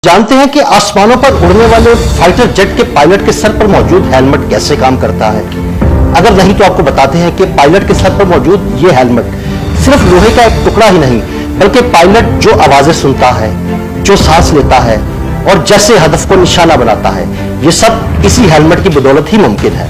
जानते हैं कि आसमानों पर उड़ने वाले फाइटर जेट के पायलट के सर पर मौजूद हेलमेट कैसे काम करता है। अगर नहीं तो आपको बताते हैं कि पायलट के सर पर मौजूद ये हेलमेट सिर्फ लोहे का एक टुकड़ा ही नहीं, बल्कि पायलट जो आवाजें सुनता है, जो सांस लेता है और जैसे हदफ को निशाना बनाता है, ये सब इसी हेलमेट की बदौलत ही मुमकिन है।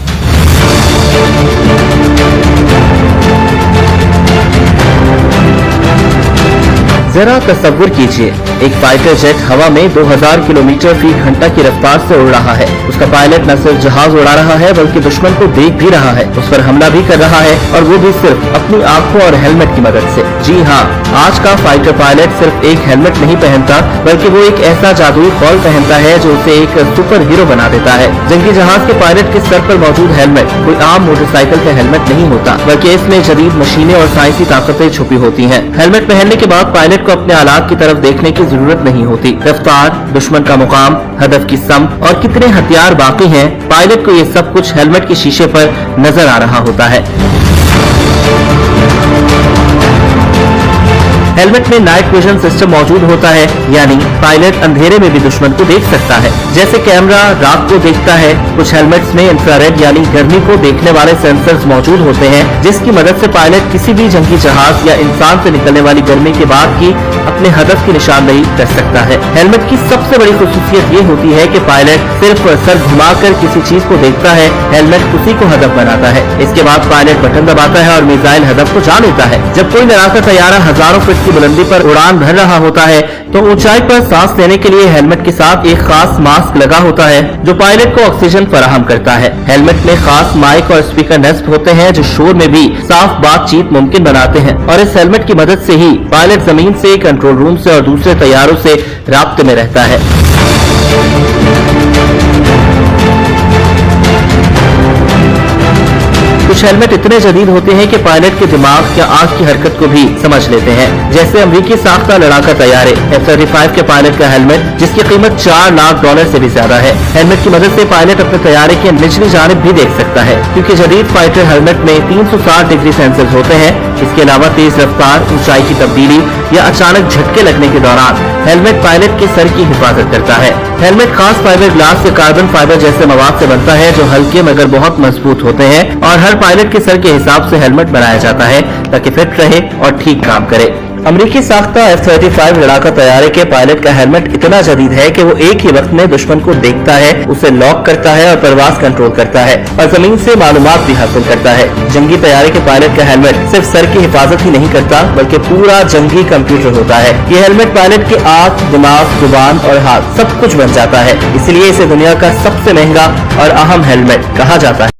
जरा तस्वुर कीजिए, एक फाइटर जेट हवा में 2000 किलोमीटर फी घंटा की रफ्तार से उड़ रहा है। उसका पायलट न सिर्फ जहाज उड़ा रहा है बल्कि दुश्मन को देख भी रहा है, उस पर हमला भी कर रहा है, और वो भी सिर्फ अपनी आंखों और हेलमेट की मदद से। जी हाँ, आज का फाइटर पायलट सिर्फ एक हेलमेट नहीं पहनता, बल्कि वो एक ऐसा जादुई खौल पहनता है जो उसे एक सुपर हीरो बना देता है। जंगी जहाज के पायलट के सर पर मौजूद हेलमेट कोई आम मोटरसाइकिल का हेलमेट नहीं होता, बल्कि इसमें जदीद मशीनें और साइंसी ताकतें छुपी होती हैं। हेलमेट पहनने के बाद पायलट को अपने आलात की तरफ देखने की जरूरत नहीं होती। रफ्तार, दुश्मन का मुकाम, हदफ की समत और कितने हथियार बाकी हैं, पायलट को ये सब कुछ हेलमेट के शीशे पर नजर आ रहा होता है। हेलमेट में नाइट विजन सिस्टम मौजूद होता है, यानी पायलट अंधेरे में भी दुश्मन को देख सकता है। जैसे कैमरा रात को देखता है, कुछ हेलमेट्स में इंफ्रारेड यानी गर्मी को देखने वाले सेंसर्स मौजूद होते हैं, जिसकी मदद से पायलट किसी भी जंगी जहाज या इंसान से निकलने वाली गर्मी के बाद की अपने हदफ की निशानदेही कर सकता है। हेलमेट की सबसे बड़ी खुसूसियत ये होती है कि पायलट सिर्फ सर घुमाकर किसी चीज को देखता है, हेलमेट उसी को हदफ बनाता है। इसके बाद पायलट बटन दबाता है और मिसाइल हदफ को जा लेता है। जब कोई लड़ाका तैयारा हजारों फीट की बुलंदी पर उड़ान भर रहा होता है तो ऊंचाई पर सांस लेने के लिए हेलमेट के साथ एक खास मास्क लगा होता है जो पायलट को ऑक्सीजन फराहम करता है। हेलमेट में खास माइक और स्पीकर नस्ब होते हैं जो शोर में भी साफ बातचीत मुमकिन बनाते हैं, और इस हेलमेट की मदद से ही पायलट जमीन से, कंट्रोल रूम से और दूसरे तैयारों से राब्ते में रहता है। कुछ हेलमेट इतने जदीद होते हैं कि पायलट के दिमाग या आंख की हरकत को भी समझ लेते हैं। जैसे अमेरिकी साख्ता लड़ाका तैयारे F-35 के पायलट का हेलमेट, जिसकी कीमत $4 लाख से भी ज्यादा है। हेलमेट की मदद से पायलट अपने तैयारे की निचली जानिब भी देख सकता है, क्योंकि जदीद फाइटर हेलमेट में 360 डिग्री सेंसर्स होते हैं। इसके अलावा तेज रफ्तार, ऊंचाई की तब्दीली या अचानक झटके लगने के दौरान हेलमेट पायलट के सर की हिफाजत करता है। हेलमेट खास फाइबर ग्लास या कार्बन फाइबर जैसे मवाद से बनता है जो हल्के मगर बहुत मजबूत होते हैं, और हर पायलट के सर के हिसाब से हेलमेट बनाया जाता है ताकि फिट रहे और ठीक काम करे। अमेरिकी साख्ता F-35 लड़ाका तैयारे के पायलट का हेलमेट इतना जदीद है कि वो एक ही वक्त में दुश्मन को देखता है, उसे लॉक करता है और परवाज कंट्रोल करता है, और जमीन से मालूमात भी हासिल करता है। जंगी तैयारे के पायलट का हेलमेट सिर्फ सर की हिफाजत ही नहीं करता, बल्कि पूरा जंगी कंप्यूटर होता है। ये हेलमेट पायलट के आंख, दिमाग, जुबान और हाथ सब कुछ बन जाता है, इसलिए इसे दुनिया का सबसे महंगा और अहम हेलमेट कहा जाता है।